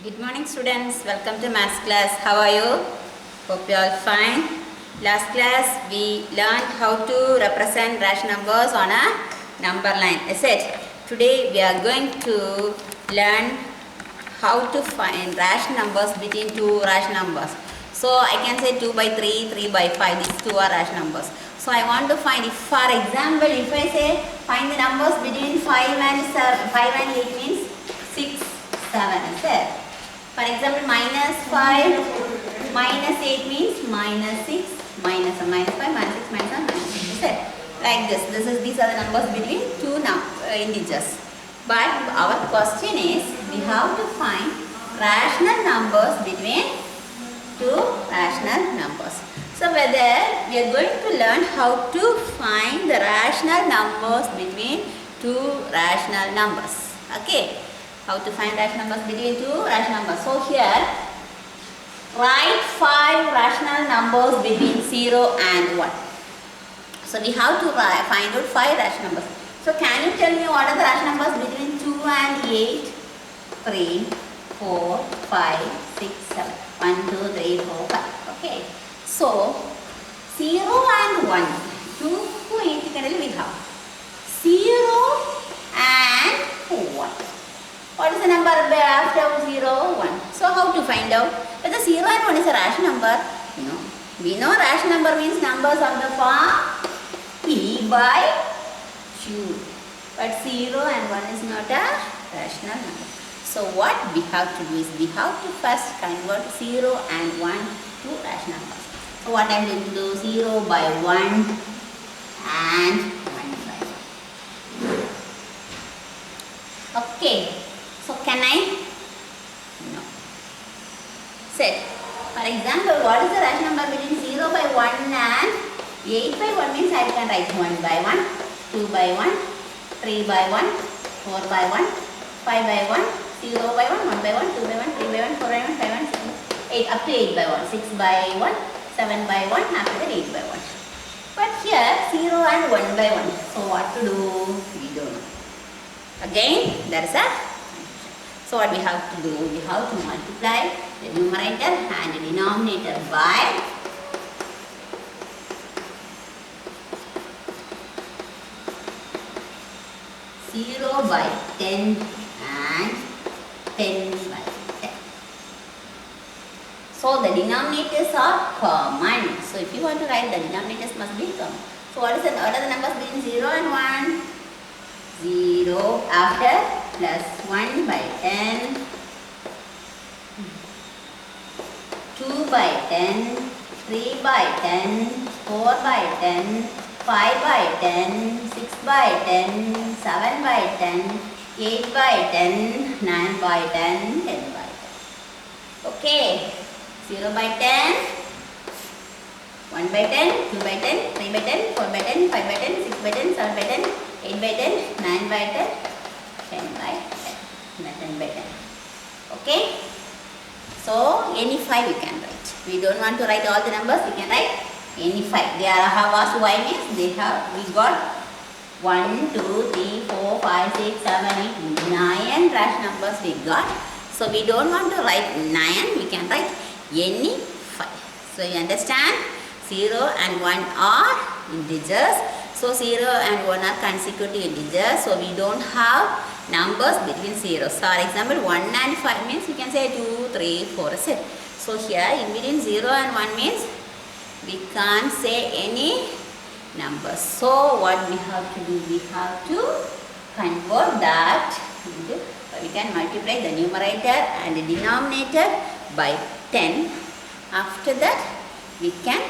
Good morning students, welcome to maths class. How are you? Hope you all fine. Last class we learned how to represent rational numbers on a number line, is it? Today we are going to learn how to find rational numbers between two rational numbers. So I can say 2 by 3, 3 by 5, these two are rational numbers. So I want to find, if for example, if I say find the numbers between 5 and 8 means 6, 7, is it? For example, minus 5, minus 8 means minus 6, minus 5, minus 6, minus 1, minus 6. Is it? Like this. These are the numbers between two integers. But our question is, we have to find rational numbers between two rational numbers. So whether we are going to learn how to find the rational numbers between two rational numbers. Okay. How to find rational numbers between two rational numbers. So here, write 5 rational numbers between 0 and 1. So we have to find out 5 rational numbers. So can you tell me what are the rational numbers between 2 and 8? 3, 4, 5, 6, 7. 1, 2, 3, 4, 5. Okay. So 0 and 1. 2 integrally we have 0 and 1. What is the number after 0? 1. So how to find out whether 0 and 1 is a rational number? No. We know rational number means numbers of the form p by q. But 0 and 1 is not a rational number. So what we have to do is we have to first convert 0 and 1 to rational numbers. So what I am going to do? 0 by 1 and 1 by 1. Okay. So can I? No. Set. For example, what is the rational number between 0 by 1 and 8 by 1 means I can write 1 by 1, 2 by 1, 3 by 1, 4 by 1, 5 by 1, 0 by 1, 1 by 1, 2 by 1, 3 by 1, 4 by 1, 5 by 1, 8 up to 8 by 1, 6 by 1, 7 by 1, after that 8 by 1. But here 0 and 1 by 1. So what to do? We don't know. Again, there is a. So what we have to do? We have to multiply the numerator and the denominator by 0 by 10 and 10 by 10. So the denominators are common. So if you want to write, the denominators must be common. So what are the numbers between 0 and 1? 0 after plus 1 by 10, 2 by 10, 3 by 10, 4 by 10, 5 by 10, 6 by 10, 7 by 10, 8 by 10, 9 by 10, 10 by 10. Okay. 0 by 10, 1 by 10, 2 by 10, 3 by 10, 4 by 10, 5 by 10, 6 by 10, 7 by 10, 8 by 10, 9 by 10, 10 by 10, 10 by 10. Okay. So any 5 you can write. We don't want to write all the numbers. We can write any 5. They have asked why means we got 1, 2, 3, 4, 5, 6, 7, 8, 9 rational numbers we got. So we don't want to write 9. We can write any 5. So you understand? 0 and 1 are integers. So 0 and 1 are consecutive integers. So we don't have numbers between 0. So for example, 1 and 5 means you can say 2, 3, 4. Is it? So here in between 0 and 1 means we can't say any numbers. So what we have to do? We have to convert that into, we can multiply the numerator and the denominator by 10. After that we can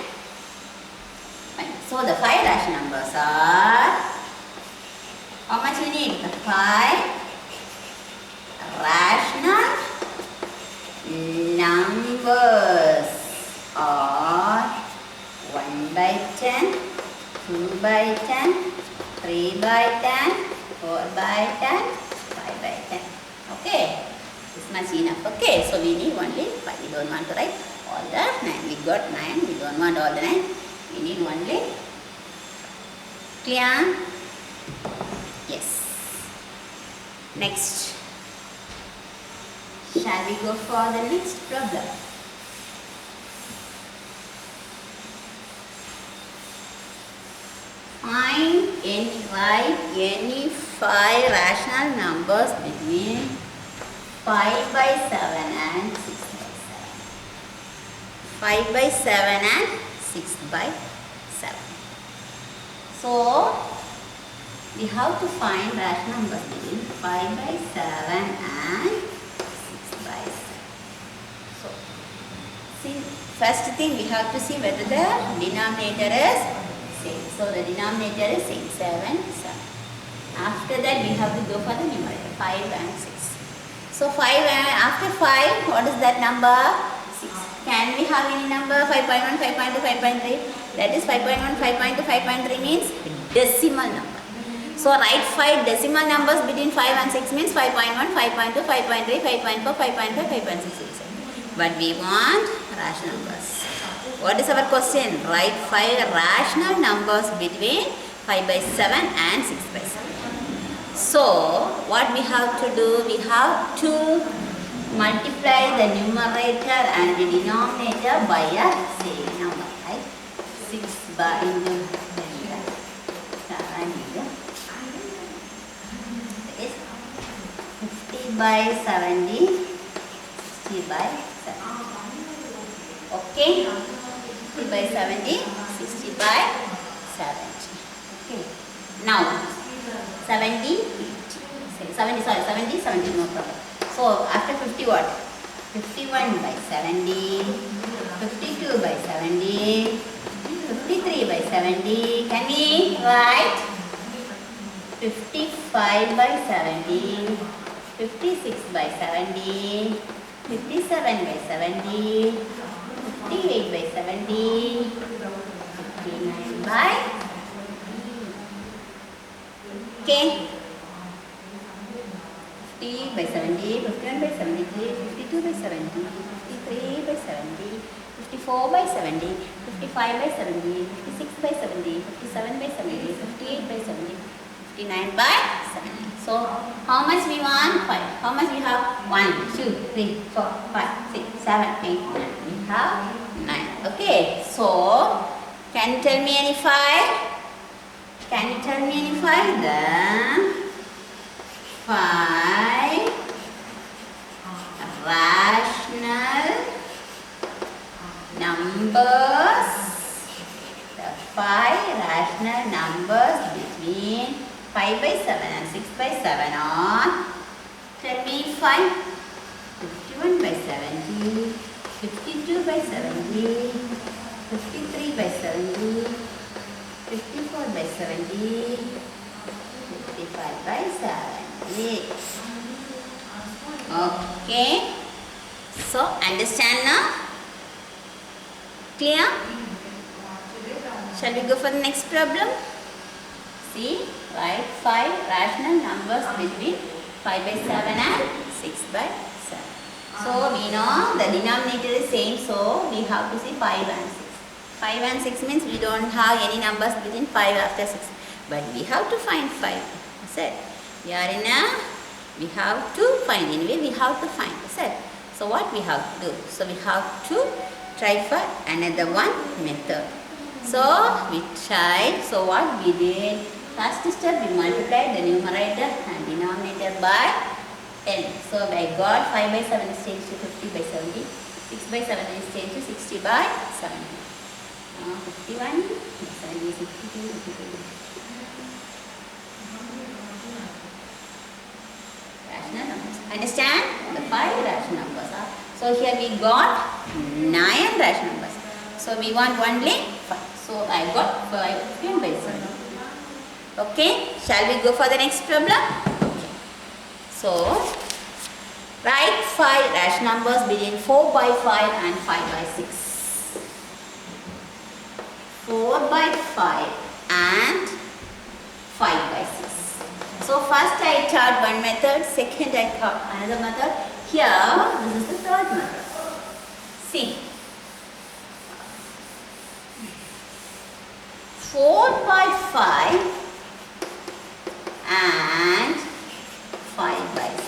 find. So the 5 rational numbers are, how much we need? The 5 rational numbers are 1 by 10, 2 by 10, 3 by 10, 4 by 10, 5 by 10. Okay. This much enough. Okay. So we need only 5. We don't want to write all the 9. We got 9. We don't want all the 9. We need only. Clear? Yes. Next. Shall we go for the next problem? Find and write any 5 rational numbers between 5 by 7 and 6 by 7. 5 by 7 and 6 by 7. So, we have to find rational numbers between 5 by 7 and 6 by 7. So, see, first thing we have to see whether the denominator is same. So, the denominator is same, 7, 7. After that, we have to go for the numerator, 5 and 6. So, 5 and after 5, what is that number? 6. Can we have any number? 5.1, 5.2, 5.3. That is 5.1, 5.2, 5.3 means decimal number. So, write 5 decimal numbers between 5 and 6 means 5.1, 5.2, 5.3, 5.4, 5.5, 5.6. But we want rational numbers. What is our question? Write 5 rational numbers between 5 by 7 and 6 by 7. So, what we have to do? We have to multiply the numerator and the denominator by a same number, right? 6 by into 7 into 50 by 70, 60 by 70. Okay? 50 by 70, 60 by 70. Okay. Now, 70, 70, no problem. So, after 50 what? 51 by 70, 52 by 70, 53 by 70. Can we write? 55 by 70, 56 by 70, 57 by 70, 58 by 70, 59 by okay. 50 by 70, 51 by 73, 52 by 70, 53 by 70, 54 by 70, 55 by 70, 56 by 70, 57 by 70, 58 by 70, 59 by 70. So, how much we want? 5. How much we have? 1, 2, 3, 4, 5, 6, 7, 8, 9. We have 9. Okay. So, can you tell me any 5? Can you tell me any 5? The 5 rational numbers. The 5 rational numbers between 5 by 7 and 6 by 7 are, tell me 5, 51 by 70, 52 by 70, 53 by 70, 54 by 70, 55 by 70. Okay. So, understand now? Clear? Shall we go for the next problem? See, write 5 rational numbers between 5 by 7 and 6 by 7. So, we know the denominator is same, so we have to see 5 and 6. 5 and 6 means we don't have any numbers between 5 after 6. But we have to find 5. I said, we are in a, we have to find, anyway we have to find. I said, so what we have to do? So, we have to try for another one method. So, we tried, so what we did, first step we multiplied the numerator and denominator by 10. So, I got 5 by 7 is changed to 50 by 70, 6 by 7 is changed to 60 by 70. 51, 70, 62, 52. Rational numbers. Understand? The 5 rational numbers are. So, here we got 9 rational numbers. So, we want only 5. So, I got 5 given by 7. Okay. Shall we go for the next problem? Okay. So, write 5 rational numbers between 4 by 5 and 5 by 6. 4 by 5 and 5 by 6. So, first I taught one method, second I taught another method. Here, this is the third method. See. 4 by 5 and 5 by 6.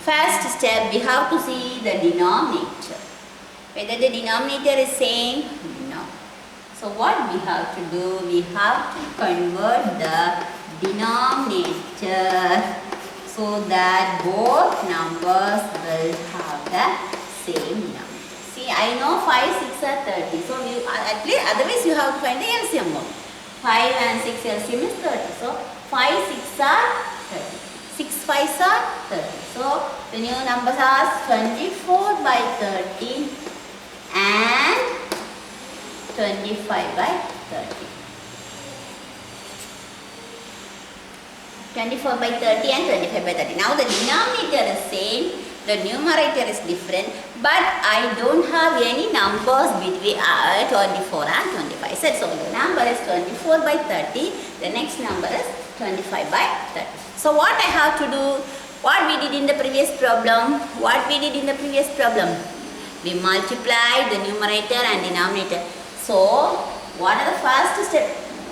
First step we have to see the denominator. Whether the denominator is same? No. So what we have to do? We have to convert the denominator so that both numbers will have the same number. See, I know 5, 6 are 30. So at least otherwise you have to find the LCM. 5 and 6 LCM is 30. So 5, 6 are 30. 6 5s are 30. So the new numbers are 24 by 30 and 25 by 30. 24 by 30 and 25 by 30. Now the denominator is same, the numerator is different, but I don't have any numbers between 24 and 25. So the number is 24 by 30, the next number is 25 by 30. So what I have to do? What we did in the previous problem? We multiplied the numerator and denominator. So what are the first step?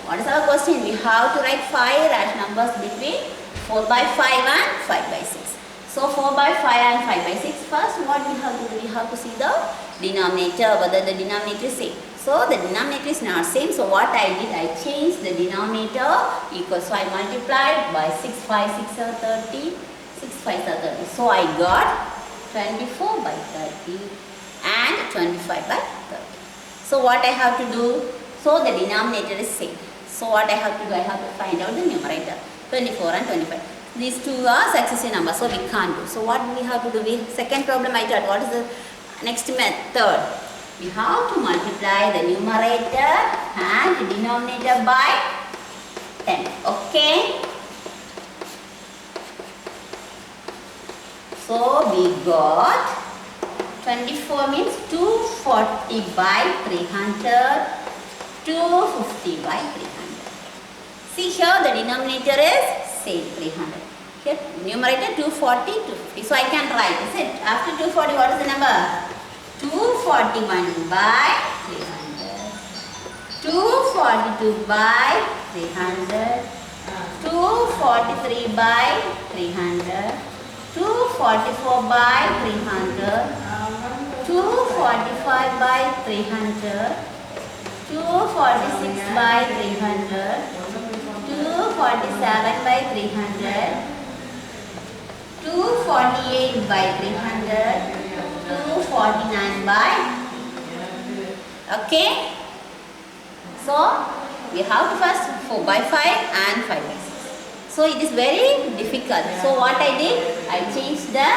What is our question? We have to write 5 rational numbers between 4 by 5 and 5 by 6. So 4 by 5 and 5 by 6. First what we have to do? We have to see the denominator, whether the denominator is same. So the denominator is not same. So what I did? I changed the denominator equals. So I multiplied by 6 5 6 are 30. 6 5 are 30. So I got 24 by 30 and 25 by 30. So what I have to do? So the denominator is same. So what I have to do? I have to find out the numerator. 24 and 25. These two are successive numbers. So we can't do. So what we have to do? Second problem I thought. What is the next method? We have to multiply the numerator and the denominator by 10. Okay. So we got 24 means 240 by 300. 250 by 300. See here the denominator is same 300. Here numerator 240, 250. So I can write, is it? After 240 what is the number? 241 by 300. 242 by 300. 243 by 300. 244 by 300. 245 by 300. 246 by 300, 247 by 300, 248 by 300, 249 by 300. Okay? So, we have to first 4 by 5 and 5 by 6. So, it is very difficult. So, what I did? I changed the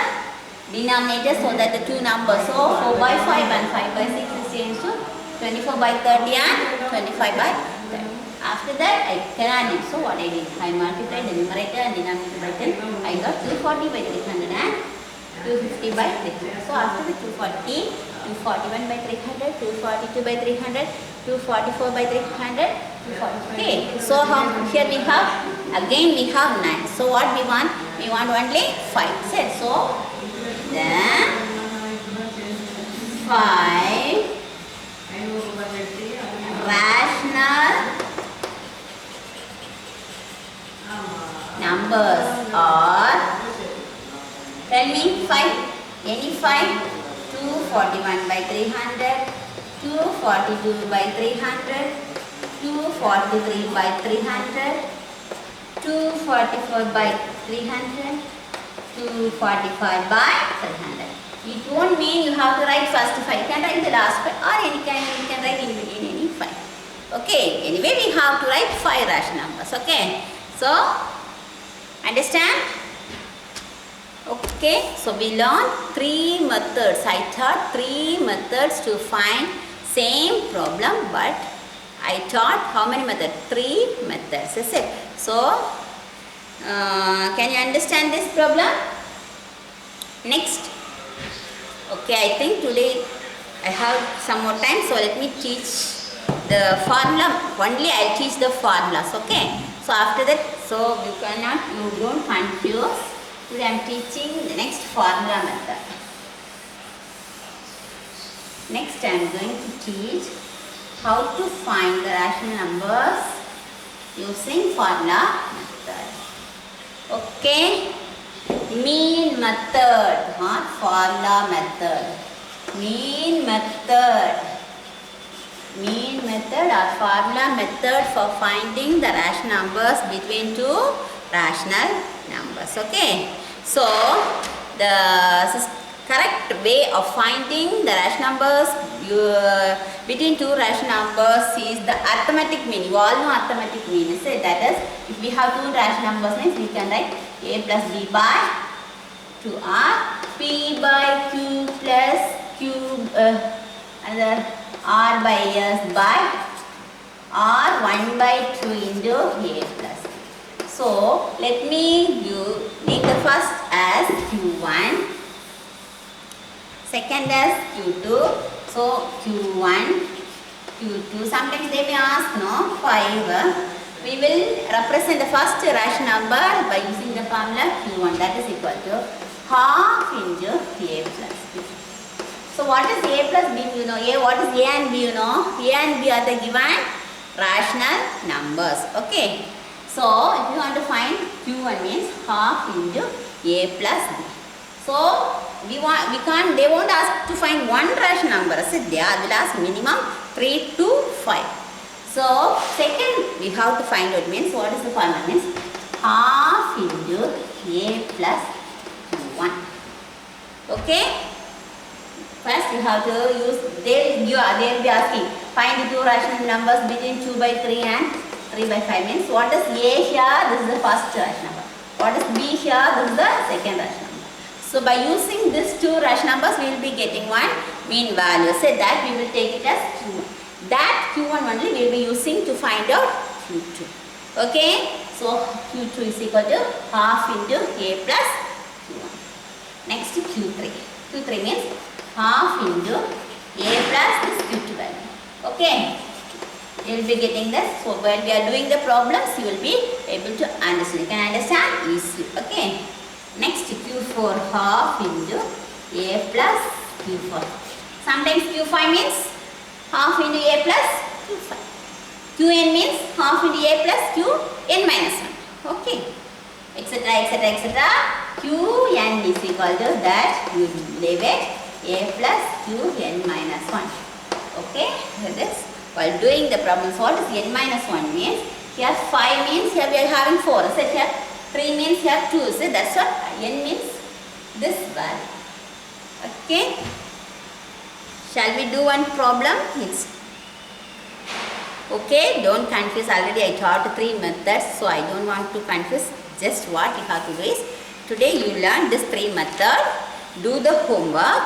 denominator so that the two numbers. So, 4 by 5 and 5 by 6 is changed to 24 by 30 and 25 by 30. After that, I can add it. So what I did? I multiplied the numerator and denominator by 10. I got 240 by 300 and 250 by 300. So after the 240, 241 by 300, 242 by 300, 244 by 300, 240. Okay. So here we have, again we have 9. So what we want? We want only 5. So then 5 rational numbers are, tell me 5, any 5, 241 by 300, 242 by 300, 243 by 300, 244 by 300, 245 by 300. It won't mean you have to write first 5. You can write the last 5 or you can write in between any 5. Okay. Anyway, we have to write 5 rational numbers. Okay. So, understand? Okay. So, we learned 3 methods. I taught 3 methods to find same problem, but I taught how many methods? 3 methods. Is it? So, can you understand this problem? Next. Okay, I think today I have some more time, so let me teach the formula. Only I will teach the formulas. Okay. So after that, so you don't confuse. Today I am teaching the next formula method. Next I am going to teach how to find the rational numbers using formula method. Okay. mean method, not formula method. Mean method. Mean method or formula method for finding the rational numbers between two rational numbers. Okay. So the correct way of finding the rational numbers between two rational numbers is the arithmetic mean. You all know arithmetic mean. So that is, if we have two rational numbers means we can write a plus b by 2r, p by q plus q, another r by s by r 1 by 2 into a plus. So let me make the first as q1, second as q2. So q1, q2. Sometimes they may ask, no, 5. We will represent the first rational number by using the formula q1. That is equal to half into a plus b. So what is a plus b? You know, what is a and b? You know, a and b are the given rational numbers. Okay. So if you want to find q1 means half into a plus b. So they won't ask to find one rational number. So they will ask minimum 3 to 5. So second we have to find out means what is the formula means half into a plus q1. Okay. First you have to use, they will be asking find the two rational numbers between 2 by 3 and 3 by 5 means what is a here? This is the first rational number. What is b here? This is the second rational number. So by using these two rational numbers we will be getting one mean value. So that we will take it as q1. That q1 only we will be using to find out q2. Okay. So q2 is equal to half into a plus q1. Next q3. q3 means half into a plus this q2 value. Okay. You will be getting this. So when we are doing the problems you will be able to understand. You can understand easily. Okay. Next q4 half into a plus q4. Sometimes q5 means half into a plus q5. qn means half into a plus qn minus 1. Okay. Etc. etc. etc. qn is equal to that you leave it a plus qn minus 1. Okay. This while doing the problems, what is n minus 1 means? Here 5 means here we are having 4. So here 3 means here 2. So that's what n means this value. Okay. Shall we do one problem? It's okay. Don't confuse. Already I taught 3 methods. So I don't want to confuse. Just what you have to do is today you learn this 3 method. Do the homework.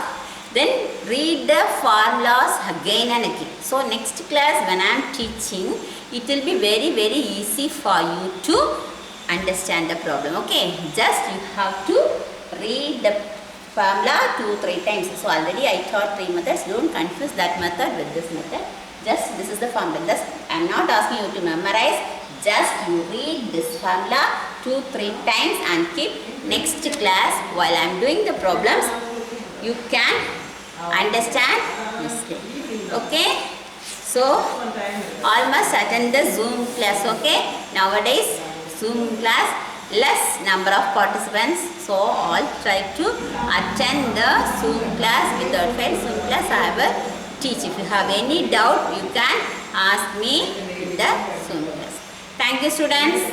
Then read the formulas again and again. So next class when I am teaching, it will be very easy for you to understand the problem. Okay. Just you have to read the formula 2-3 times. So already I taught 3 methods. Don't confuse that method with this method. Just this is the formula. Just I am not asking you to memorize. Just you read this formula 2-3 times and keep next class while I am doing the problems. You can understand easily. Okay. So almost attend the Zoom class. Okay. Nowadays Zoom class less number of participants. So all try to attend the Zoom class. Without fail Zoom class I will teach. If you have any doubt you can ask me in the Zoom class. Thank you students.